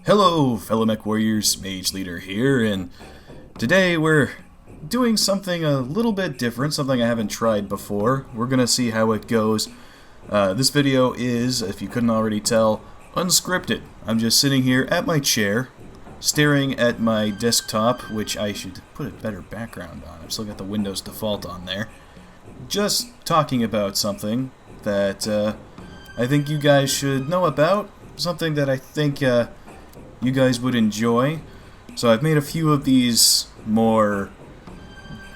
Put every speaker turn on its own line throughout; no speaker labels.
Hello, fellow mech warriors, Mage Leader here, and today we're doing something a little bit different, something I haven't tried before. We're gonna see how it goes. This video is, if you couldn't already tell, unscripted. I'm just sitting here at my chair, staring at my desktop, which I should put a better background on. I've still got the Windows default on there. Just talking about something that I think you guys should know about, something that I think you guys would enjoy. So I've made a few of these more,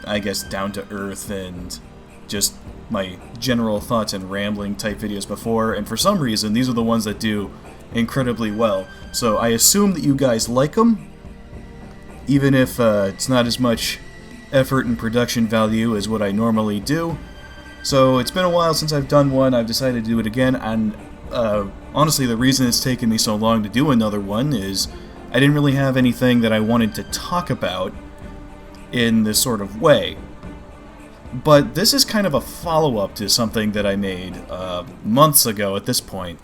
I guess, down-to-earth and just my general thoughts and rambling type videos before, and for some reason these are the ones that do incredibly well. So I assume that you guys like them, even if it's not as much effort and production value as what I normally do. So it's been a while since I've done one. I've decided to do it again, and honestly, the reason it's taken me so long to do another one is I didn't really have anything that I wanted to talk about in this sort of way. But this is kind of a follow-up to something that I made months ago at this point.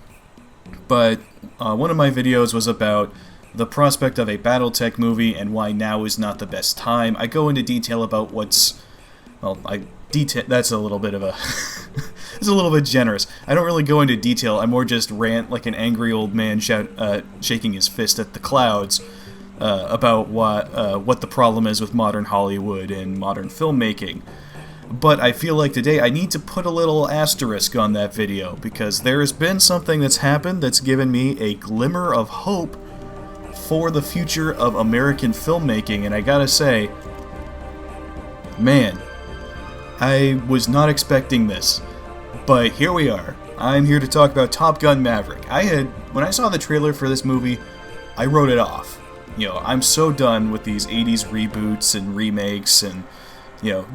But one of my videos was about the prospect of a BattleTech movie and why now is not the best time. I go into detail about what's... well, that's a little bit of a... it's a little bit generous. I don't really go into detail. I more just rant like an angry old man shaking his fist at the clouds about what the problem is with modern Hollywood and modern filmmaking. But I feel like today I need to put a little asterisk on that video, because there has been something that's happened that's given me a glimmer of hope for the future of American filmmaking, and I gotta say, man, I was not expecting this, but here we are. I'm here to talk about Top Gun Maverick. When I saw the trailer for this movie, I wrote it off. You know, I'm so done with these 80s reboots and remakes and, you know,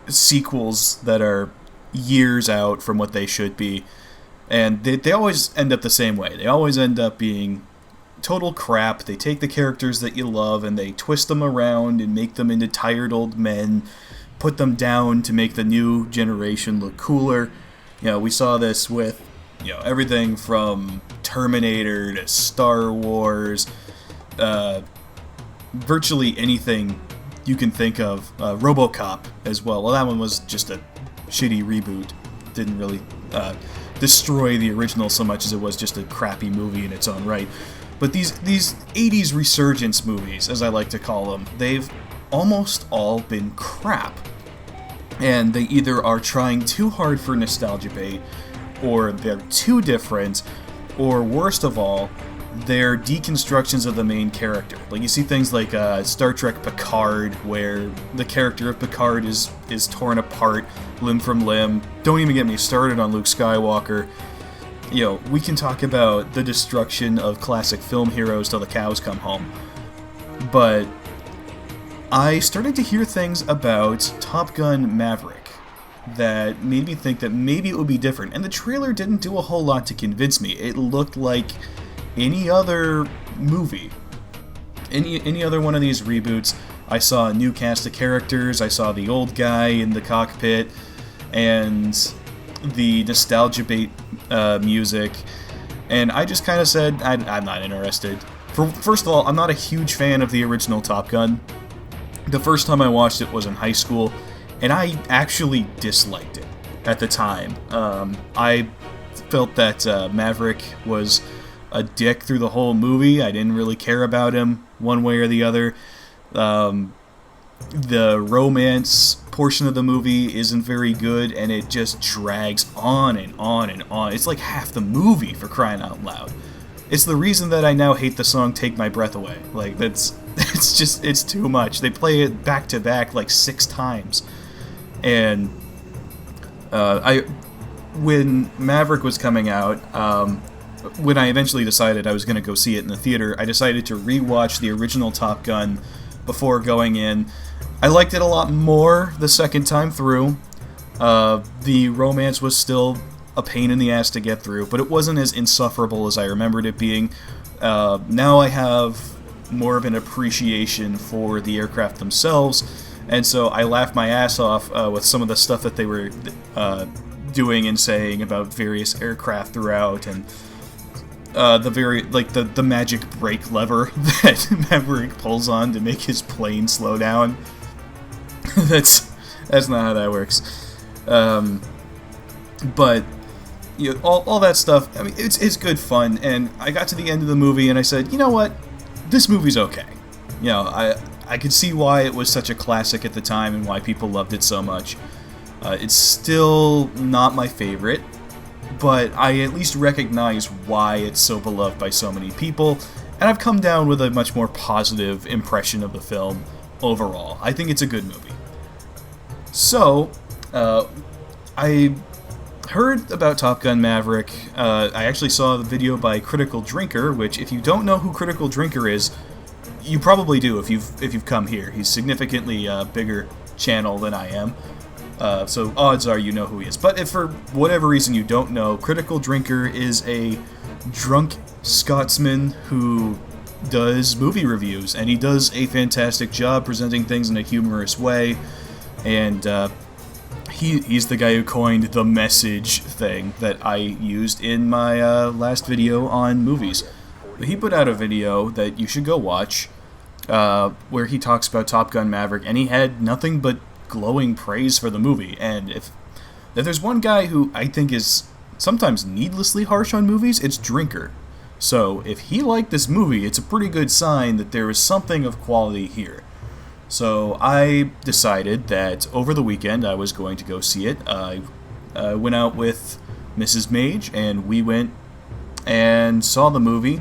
sequels that are years out from what they should be, and they always end up the same way. They always end up being total crap. They take the characters that you love and they twist them around and make them into tired old men, put them down to make the new generation look cooler. You know, we saw this with, you know, everything from Terminator to Star Wars, virtually anything you can think of. RoboCop as well. Well, that one was just a shitty reboot. Didn't really destroy the original so much as it was just a crappy movie in its own right. But these 80s resurgence movies, as I like to call them, they've almost all been crap. And they either are trying too hard for nostalgia bait, or they're too different, or worst of all, they're deconstructions of the main character. Like, you see things like Star Trek Picard, where the character of Picard is torn apart limb from limb. Don't even get me started on Luke Skywalker. You know, we can talk about the destruction of classic film heroes till the cows come home. But I started to hear things about Top Gun Maverick that made me think that maybe it would be different. And the trailer didn't do a whole lot to convince me. It looked like any other movie. Any other one of these reboots. I saw a new cast of characters. I saw the old guy in the cockpit. And the nostalgia bait music. And I just kind of said, I'm not interested. First of all, I'm not a huge fan of the original Top Gun. The first time I watched it was in high school, and I actually disliked it at the time. I felt that Maverick was a dick through the whole movie. I didn't really care about him one way or the other. The romance portion of the movie isn't very good, and it just drags on and on and on. It's like half the movie, for crying out loud. It's the reason that I now hate the song Take My Breath Away. Like, it's too much. They play it back to back like 6 times. And when Maverick was coming out, when I eventually decided I was going to go see it in the theater, I decided to rewatch the original Top Gun before going in. I liked it a lot more the second time through. The romance was still a pain in the ass to get through, but it wasn't as insufferable as I remembered it being. Now I have more of an appreciation for the aircraft themselves, and so I laughed my ass off with some of the stuff that they were doing and saying about various aircraft throughout, and the magic brake lever that Maverick pulls on to make his plane slow down. that's not how that works. But you know, all that stuff. I mean, it's good fun. And I got to the end of the movie and I said, you know what, this movie's okay. You know, I could see why it was such a classic at the time and why people loved it so much. It's still not my favorite, but I at least recognize why it's so beloved by so many people, and I've come down with a much more positive impression of the film overall. I think it's a good movie. So, I heard about Top Gun Maverick. I actually saw the video by Critical Drinker, which, if you don't know who Critical Drinker is, you probably do if you've come here. He's significantly bigger channel than I am. So odds are you know who he is. But if for whatever reason you don't know, Critical Drinker is a drunk Scotsman who does movie reviews, and he does a fantastic job presenting things in a humorous way, and he's the guy who coined the message thing that I used in my last video on movies. He put out a video that you should go watch, where he talks about Top Gun Maverick, and he had nothing but glowing praise for the movie. And if there's one guy who I think is sometimes needlessly harsh on movies, it's Drinker. So if he liked this movie, it's a pretty good sign that there is something of quality here. So I decided that over the weekend I was going to go see it. I went out with Mrs. Mage, and we went and saw the movie.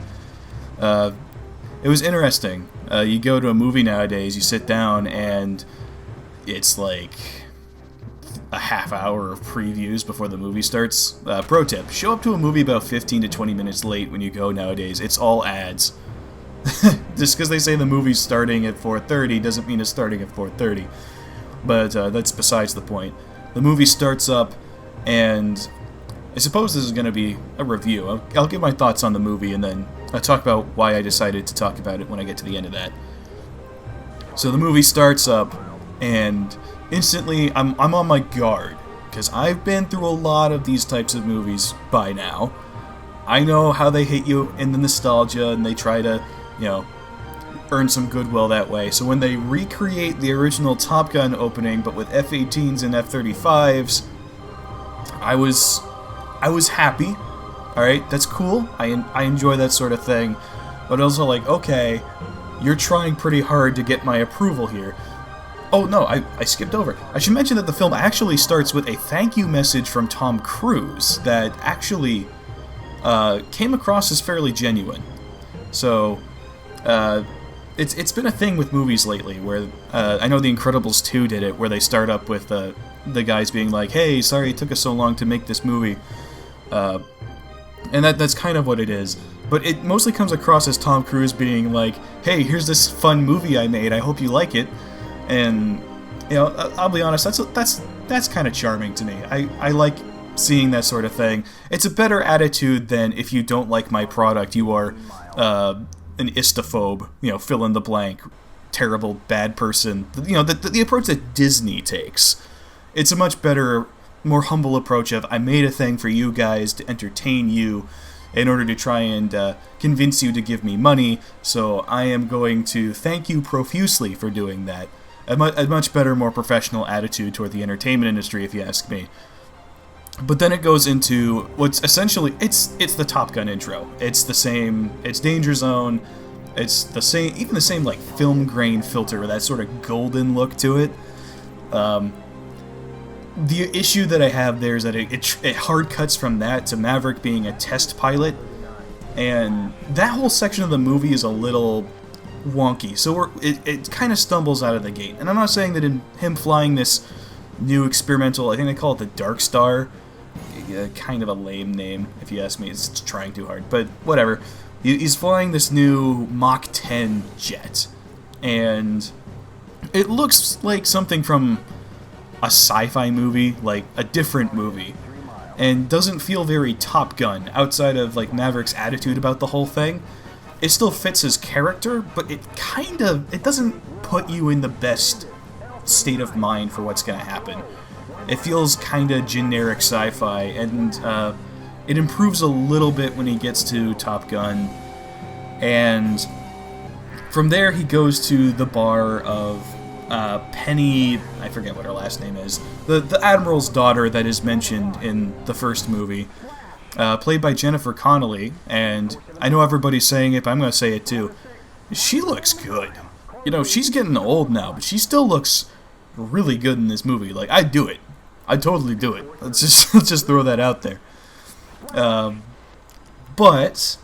It was interesting. You go to a movie nowadays, you sit down, and it's like a half hour of previews before the movie starts. Pro tip, show up to a movie about 15 to 20 minutes late when you go nowadays. It's all ads. Just because they say the movie's starting at 4:30 doesn't mean it's starting at 4:30. But that's besides the point. The movie starts up, and I suppose this is going to be a review. I'll give my thoughts on the movie, and then I'll talk about why I decided to talk about it when I get to the end of that. So the movie starts up, and instantly I'm on my guard, because I've been through a lot of these types of movies by now. I know how they hit you in the nostalgia, and they try to, you know, earn some goodwill that way. So when they recreate the original Top Gun opening, but with F-18s and F-35s, I was happy. Alright, that's cool. I enjoy that sort of thing. But also like, okay, you're trying pretty hard to get my approval here. Oh no, I skipped over. I should mention that the film actually starts with a thank you message from Tom Cruise that actually came across as fairly genuine. So, it's been a thing with movies lately where, I know The Incredibles 2 did it, where they start up with the guys being like, hey, sorry it took us so long to make this movie. And that's kind of what it is. But it mostly comes across as Tom Cruise being like, hey, here's this fun movie I made, I hope you like it. And, you know, I'll be honest, that's kind of charming to me. I like seeing that sort of thing. It's a better attitude than if you don't like my product, you are an istophobe, you know, fill in the blank, terrible, bad person. You know, the approach that Disney takes. It's a much better, more humble approach of, I made a thing for you guys to entertain you in order to try and convince you to give me money, so I am going to thank you profusely for doing that. A much better, more professional attitude toward the entertainment industry, if you ask me. But then it goes into what's essentially, it's the Top Gun intro. It's the same, it's Danger Zone, it's the same, even the same like film grain filter, that sort of golden look to it. The issue that I have there is that it hard cuts from that to Maverick being a test pilot, and that whole section of the movie is a little wonky, so it kind of stumbles out of the gate. And I'm not saying that in him flying this new experimental, I think they call it the Dark Star, kind of a lame name if you ask me, it's trying too hard, but whatever. He's flying this new Mach 10 jet, and it looks like something from a sci-fi movie, like a different movie, and doesn't feel very Top Gun outside of like Maverick's attitude about the whole thing. It still fits his character, but it doesn't put you in the best state of mind for what's going to happen. It feels kind of generic sci-fi, and It improves a little bit when he gets to Top Gun, and from there he goes to the bar of Penny, I forget what her last name is, the Admiral's daughter that is mentioned in the first movie, played by Jennifer Connelly, and I know everybody's saying it, but I'm going to say it too. She looks good. You know, she's getting old now, but she still looks really good in this movie. Like, I'd do it. I'd totally do it. Let's just throw that out there. But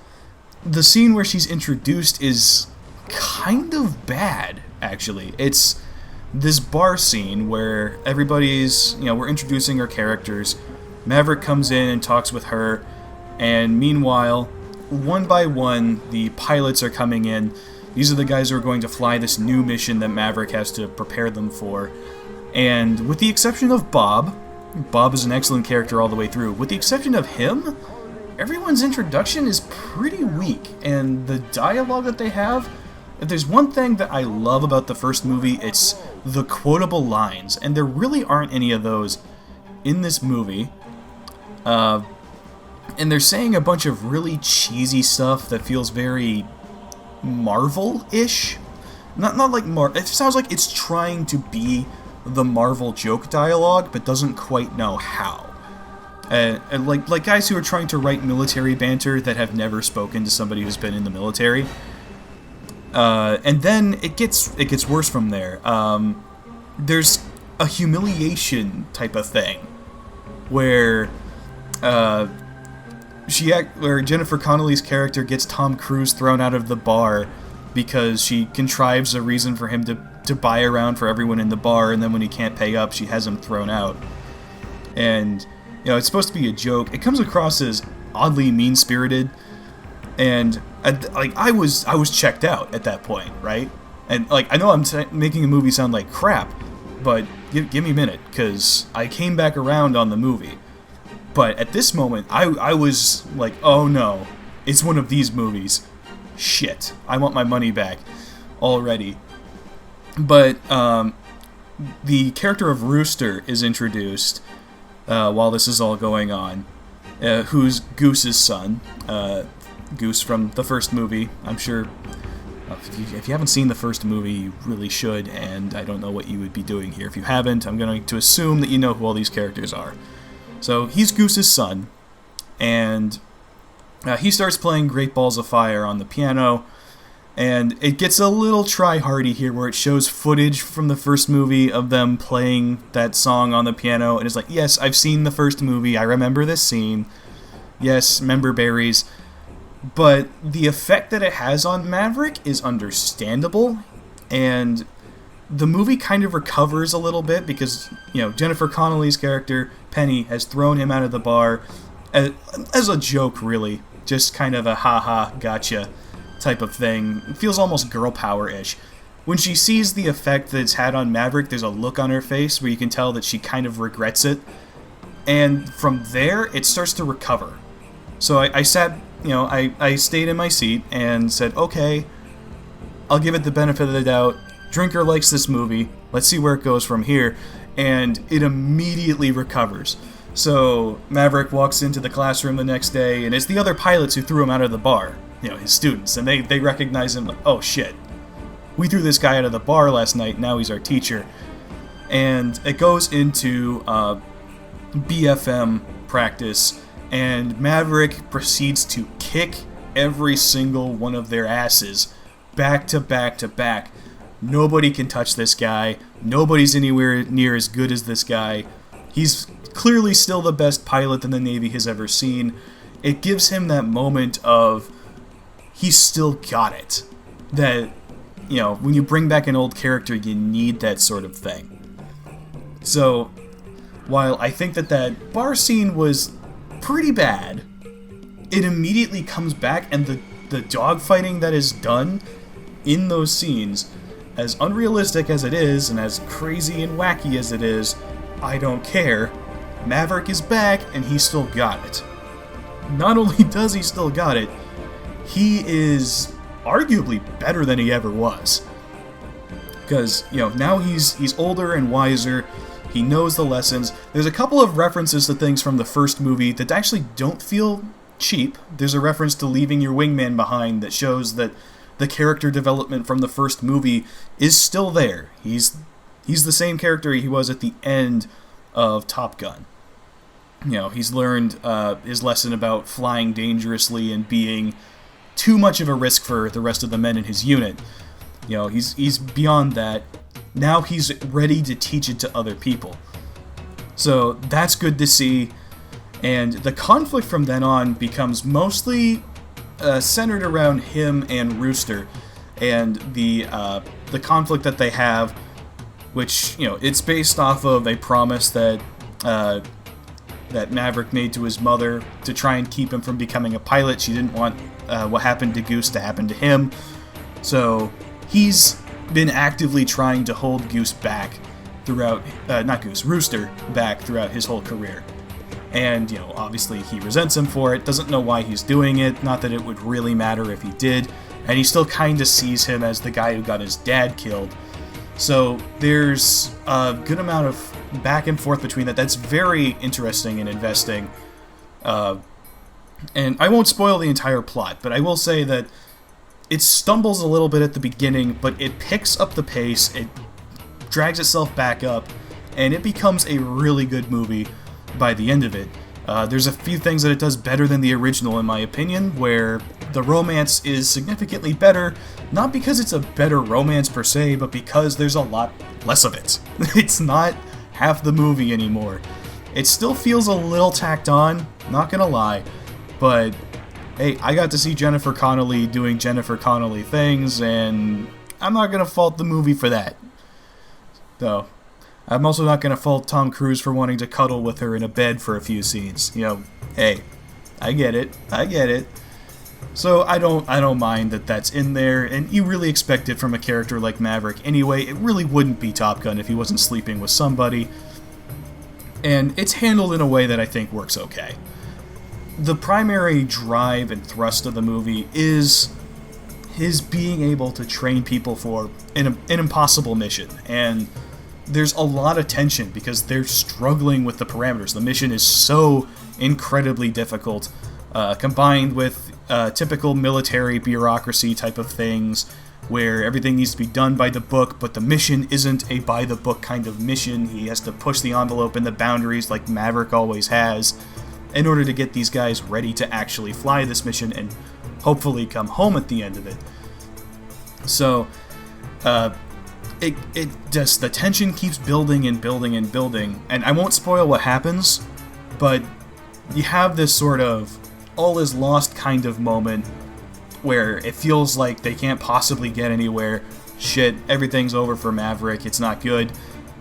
the scene where she's introduced is kind of bad, actually. It's this bar scene where everybody's, you know, we're introducing our characters. Maverick comes in and talks with her, and meanwhile, one by one, the pilots are coming in. These are the guys who are going to fly this new mission that Maverick has to prepare them for. And with the exception of Bob is an excellent character all the way through. With the exception of him, everyone's introduction is pretty weak. And the dialogue that they have, if there's one thing that I love about the first movie, it's the quotable lines. And there really aren't any of those in this movie. And they're saying a bunch of really cheesy stuff that feels very Marvel-ish. Not like it sounds like it's trying to be the Marvel joke dialogue, but doesn't quite know how. And like guys who are trying to write military banter that have never spoken to somebody who's been in the military. And then it gets worse from there. There's a humiliation type of thing where where Jennifer Connelly's character gets Tom Cruise thrown out of the bar because she contrives a reason for him to buy around for everyone in the bar, and then when he can't pay up, she has him thrown out. And, you know, it's supposed to be a joke. It comes across as oddly mean-spirited, and I was checked out at that point, right? And like I know I'm making a movie sound like crap, but give me a minute, because I came back around on the movie. But at this moment, I was like, oh no, it's one of these movies. Shit, I want my money back already. But the character of Rooster is introduced while this is all going on, who's Goose's son. Goose from the first movie. I'm sure if you haven't seen the first movie, you really should, and I don't know what you would be doing here if you haven't. I'm going to assume that you know who all these characters are. So he's Goose's son, and he starts playing Great Balls of Fire on the piano, and it gets a little try-hardy here where it shows footage from the first movie of them playing that song on the piano, and it's like, yes, I've seen the first movie, I remember this scene, yes, remember berries, but the effect that it has on Maverick is understandable, and the movie kind of recovers a little bit because, you know, Jennifer Connelly's character, Penny, has thrown him out of the bar as a joke, really. Just kind of a ha-ha, gotcha type of thing. It feels almost girl power-ish. When she sees the effect that it's had on Maverick, there's a look on her face where you can tell that she kind of regrets it. And from there, it starts to recover. So I sat, you know, I stayed in my seat and said, okay, I'll give it the benefit of the doubt. Drinker likes this movie. Let's see where it goes from here. And it immediately recovers. So Maverick walks into the classroom the next day, and it's the other pilots who threw him out of the bar. You know, his students. And they recognize him like, oh shit. We threw this guy out of the bar last night, now he's our teacher. And it goes into BFM practice, and Maverick proceeds to kick every single one of their asses back to back to back. Nobody can touch this guy. Nobody's anywhere near as good as this guy. He's clearly still the best pilot that the Navy has ever seen. It gives him that moment of, he's still got it. That, you know, when you bring back an old character, you need that sort of thing. So, while I think that bar scene was pretty bad, it immediately comes back, and the dogfighting that is done in those scenes, as unrealistic as it is, and as crazy and wacky as it is, I don't care. Maverick is back, and he still got it. Not only does he still got it, he is arguably better than he ever was. Because, you know, now he's older and wiser. He knows the lessons. There's a couple of references to things from the first movie that actually don't feel cheap. There's a reference to leaving your wingman behind that shows that the character development from the first movie is still there. He's the same character he was at the end of Top Gun. You know, he's learned his lesson about flying dangerously and being too much of a risk for the rest of the men in his unit. You know, he's beyond that. Now he's ready to teach it to other people. So that's good to see. And the conflict from then on becomes mostly centered around him and Rooster, and the conflict that they have, which, you know, it's based off of a promise that that Maverick made to his mother to try and keep him from becoming a pilot. She didn't want what happened to Goose to happen to him, so he's been actively trying to hold Goose back throughout, Rooster back throughout his whole career. And, you know, obviously he resents him for it, doesn't know why he's doing it, not that it would really matter if he did, and he still kind of sees him as the guy who got his dad killed. So there's a good amount of back and forth between that. That's very interesting and investing. And I won't spoil the entire plot, but I will say that it stumbles a little bit at the beginning, but it picks up the pace, it drags itself back up, and it becomes a really good movie by the end of it. There's a few things that it does better than the original, in my opinion, where the romance is significantly better, not because it's a better romance per se, but because there's a lot less of it. It's not half the movie anymore. It still feels a little tacked on, not gonna lie, but hey, I got to see Jennifer Connelly doing Jennifer Connelly things, and I'm not going to fault the movie for that. Though, I'm also not going to fault Tom Cruise for wanting to cuddle with her in a bed for a few scenes. You know, hey, I get it. So I don't mind that that's in there, and you really expect it from a character like Maverick anyway. It really wouldn't be Top Gun if he wasn't sleeping with somebody. And it's handled in a way that I think works okay. The primary drive and thrust of the movie is his being able to train people for an impossible mission, and there's a lot of tension because they're struggling with the parameters. The mission is so incredibly difficult, combined with typical military bureaucracy type of things, where everything needs to be done by the book, but the mission isn't a by-the-book kind of mission. He has to push the envelope and the boundaries like Maverick always has, in order to get these guys ready to actually fly this mission and hopefully come home at the end of it. So, it just, the tension keeps building and building and building, and I won't spoil what happens, but you have this sort of all is lost kind of moment where it feels like they can't possibly get anywhere. Shit, everything's over for Maverick, it's not good.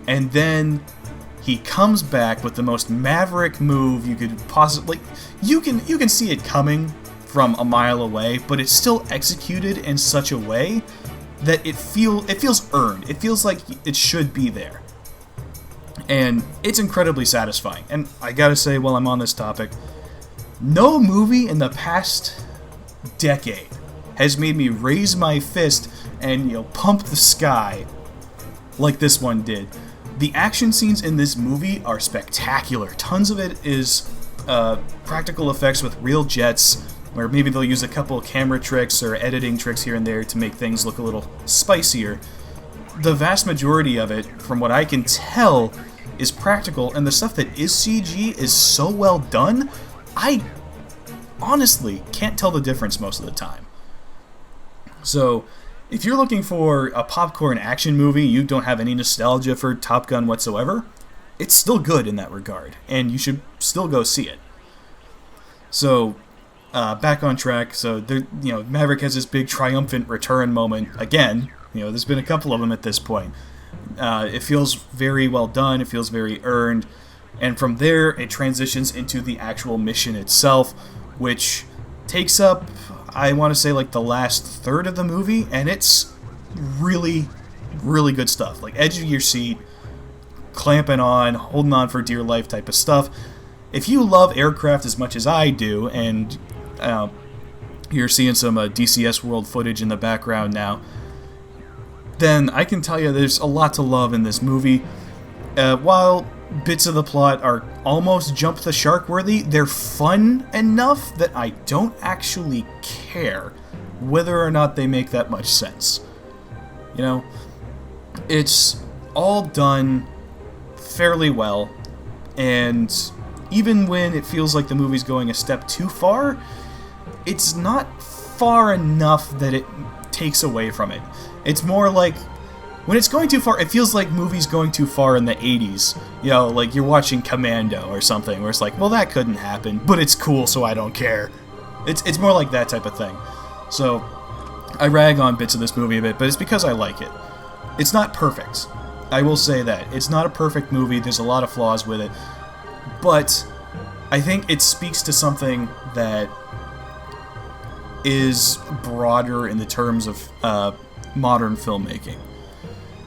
And then he comes back with the most Maverick move you could possibly... You can see it coming from a mile away, but it's still executed in such a way that it feels earned. It feels like it should be there. And it's incredibly satisfying. And I gotta say, while I'm on this topic, no movie in the past decade has made me raise my fist and, pump the sky like this one did. The action scenes in this movie are spectacular. Tons of it is practical effects with real jets, or maybe they'll use a couple of camera tricks or editing tricks here and there to make things look a little spicier. The vast majority of it, from what I can tell, is practical, and the stuff that is CG is so well done, I honestly can't tell the difference most of the time. So, if you're looking for a popcorn action movie, you don't have any nostalgia for Top Gun whatsoever, it's still good in that regard, and you should still go see it. So, back on track. So, Maverick has this big triumphant return moment again. There's been a couple of them at this point. It feels very well done. It feels very earned. And from there, it transitions into the actual mission itself, which takes up, I want to say, like the last third of the movie, and it's really, really good stuff. Like, edge of your seat, clamping on, holding on for dear life type of stuff. If you love aircraft as much as I do, and you're seeing some DCS World footage in the background now, then I can tell you there's a lot to love in this movie. While bits of the plot are almost jump the shark worthy, they're fun enough that I don't actually care whether or not they make that much sense. You know, it's all done fairly well, and even when it feels like the movie's going a step too far, it's not far enough that it takes away from it. It's more like, when it's going too far, it feels like movies going too far in the 80s. You know, like you're watching Commando or something, where it's like, well, that couldn't happen, but it's cool, so I don't care. It's more like that type of thing. So, I rag on bits of this movie a bit, but it's because I like it. It's not perfect. I will say that. It's not a perfect movie, there's a lot of flaws with it. But I think it speaks to something that is broader in the terms of modern filmmaking.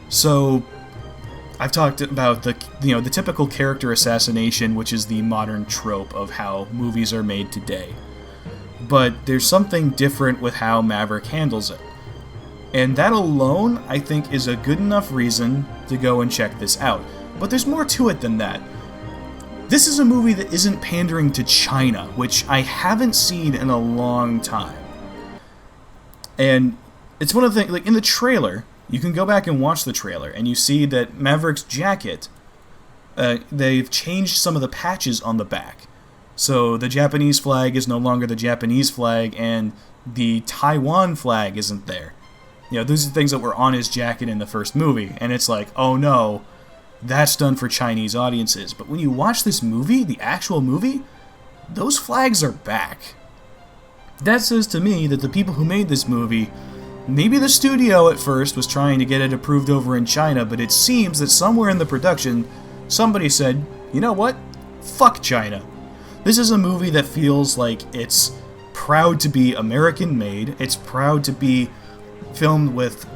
So, I've talked about the typical character assassination, which is the modern trope of how movies are made today. But there's something different with how Maverick handles it. And that alone, I think, is a good enough reason to go and check this out. But there's more to it than that. This is a movie that isn't pandering to China, which I haven't seen in a long time. And it's one of the things, like in the trailer, you can go back and watch the trailer, and you see that Maverick's jacket, they've changed some of the patches on the back. So the Japanese flag is no longer the Japanese flag, and the Taiwan flag isn't there. You know, those are things that were on his jacket in the first movie, and it's like, oh no, that's done for Chinese audiences. But when you watch this movie, the actual movie, those flags are back. That says to me that the people who made this movie, maybe the studio at first was trying to get it approved over in China, but it seems that somewhere in the production, somebody said, you know what? Fuck China. This is a movie that feels like it's proud to be American-made, it's proud to be filmed with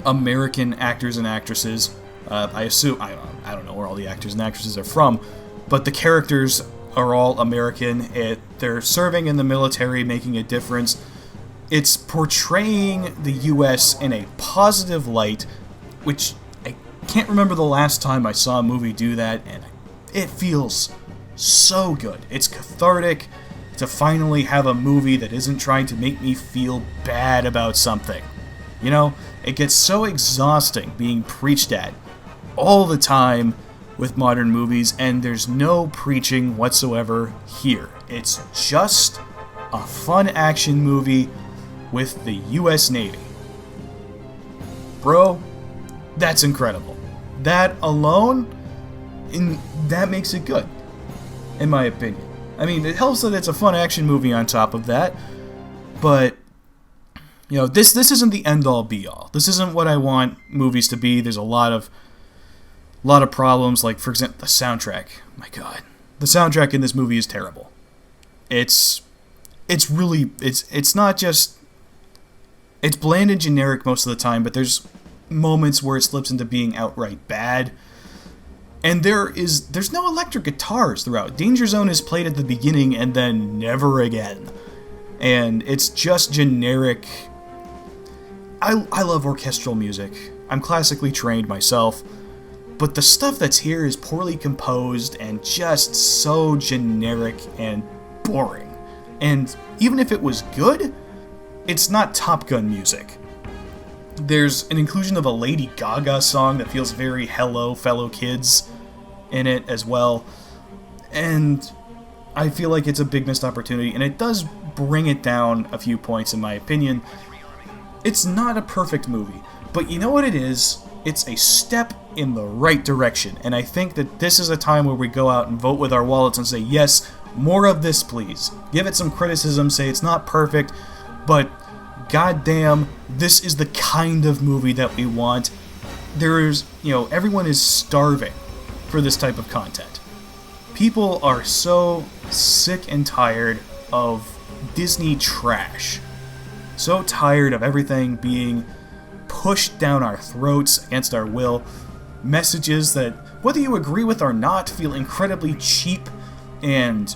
American actors and actresses. I assume, I don't know where all the actors and actresses are from, but the characters are all American. They're serving in the military, making a difference. It's portraying the U.S. in a positive light, which I can't remember the last time I saw a movie do that, and it feels so good. It's cathartic to finally have a movie that isn't trying to make me feel bad about something. You know, it gets so exhausting being preached at all the time with modern movies, and there's no preaching whatsoever here. It's just a fun action movie with the U.S. Navy. Bro, that's incredible. That alone, that makes it good, in my opinion. I mean, it helps that it's a fun action movie on top of that, but, you know, this isn't the end-all be-all. This isn't what I want movies to be. There's a lot of problems, like, for example, the soundtrack. My God. The soundtrack in this movie is terrible. It's not just... It's bland and generic most of the time, but there's moments where it slips into being outright bad. And there's no electric guitars throughout. Danger Zone is played at the beginning and then never again. And it's just generic. I love orchestral music. I'm classically trained myself. But the stuff that's here is poorly composed and just so generic and boring. And even if it was good, it's not Top Gun music. There's an inclusion of a Lady Gaga song that feels very Hello, Fellow Kids in it as well. And I feel like it's a big missed opportunity, and it does bring it down a few points in my opinion. It's not a perfect movie, but you know what it is? It's a step in the right direction, and I think that this is a time where we go out and vote with our wallets and say, yes, more of this, please. Give it some criticism, say it's not perfect, but goddamn, this is the kind of movie that we want. Everyone is starving for this type of content. People are so sick and tired of Disney trash. So tired of everything being pushed down our throats against our will. Messages that, whether you agree with or not, feel incredibly cheap and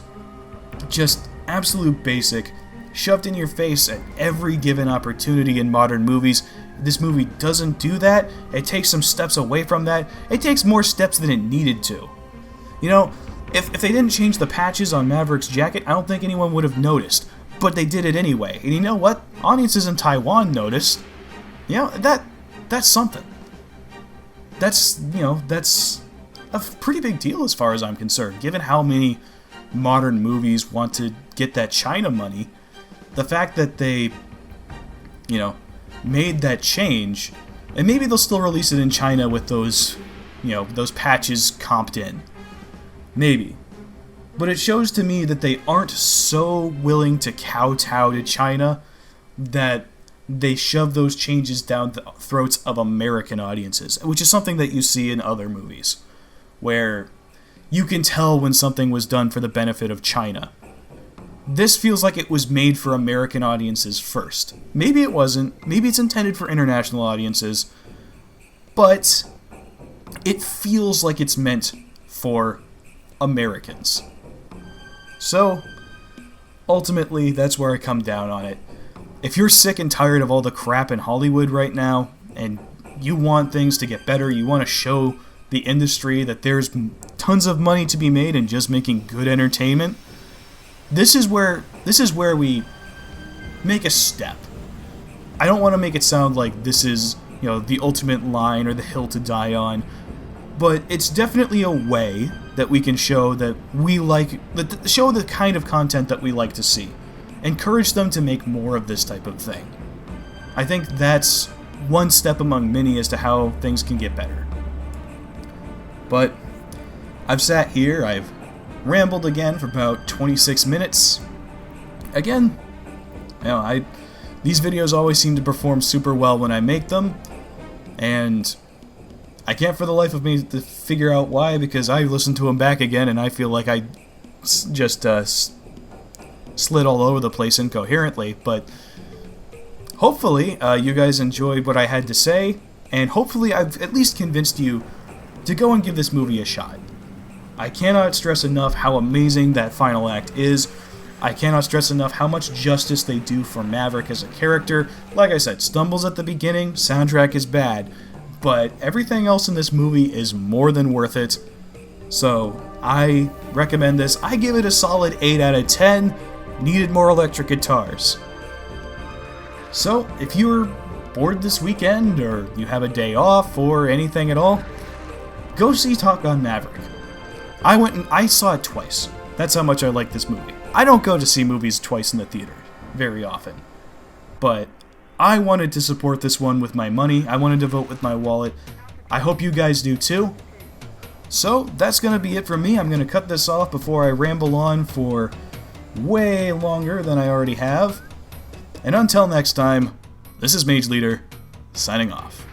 just absolute basic. shoved in your face at every given opportunity in modern movies. This movie doesn't do that. It takes some steps away from that. It takes more steps than it needed to. You know, if they didn't change the patches on Maverick's jacket, I don't think anyone would have noticed. But they did it anyway. And you know what? Audiences in Taiwan noticed. You know, that's something. That's a pretty big deal as far as I'm concerned. Given how many modern movies want to get that China money, the fact that they, made that change, and maybe they'll still release it in China with those, those patches comped in. Maybe. But it shows to me that they aren't so willing to kowtow to China that they shove those changes down the throats of American audiences, which is something that you see in other movies, where you can tell when something was done for the benefit of China. This feels like it was made for American audiences first. Maybe it wasn't. Maybe it's intended for international audiences. But it feels like it's meant for Americans. So, ultimately, that's where I come down on it. If you're sick and tired of all the crap in Hollywood right now, and you want things to get better, you want to show the industry that there's tons of money to be made in just making good entertainment, this is where we make a step. I don't want to make it sound like this is, the ultimate line or the hill to die on, but it's definitely a way that we can show that we show the kind of content that we like to see. Encourage them to make more of this type of thing. I think that's one step among many as to how things can get better. But I've sat here, I've rambled again for about 26 minutes. Again, these videos always seem to perform super well when I make them, and I can't for the life of me to figure out why, because I listened to them back again and I feel like I just slid all over the place incoherently. But hopefully you guys enjoyed what I had to say, and hopefully I've at least convinced you to go and give this movie a shot. I cannot stress enough how amazing that final act is. I cannot stress enough how much justice they do for Maverick as a character. Like I said, stumbles at the beginning, soundtrack is bad, but everything else in this movie is more than worth it. So I recommend this. I give it a solid 8 out of 10. Needed more electric guitars. So if you're bored this weekend, or you have a day off, or anything at all, go see Top Gun Maverick. I went and I saw it twice. That's how much I like this movie. I don't go to see movies twice in the theater very often. But I wanted to support this one with my money. I wanted to vote with my wallet. I hope you guys do too. So that's going to be it from me. I'm going to cut this off before I ramble on for way longer than I already have. And until next time, this is Mage Leader, signing off.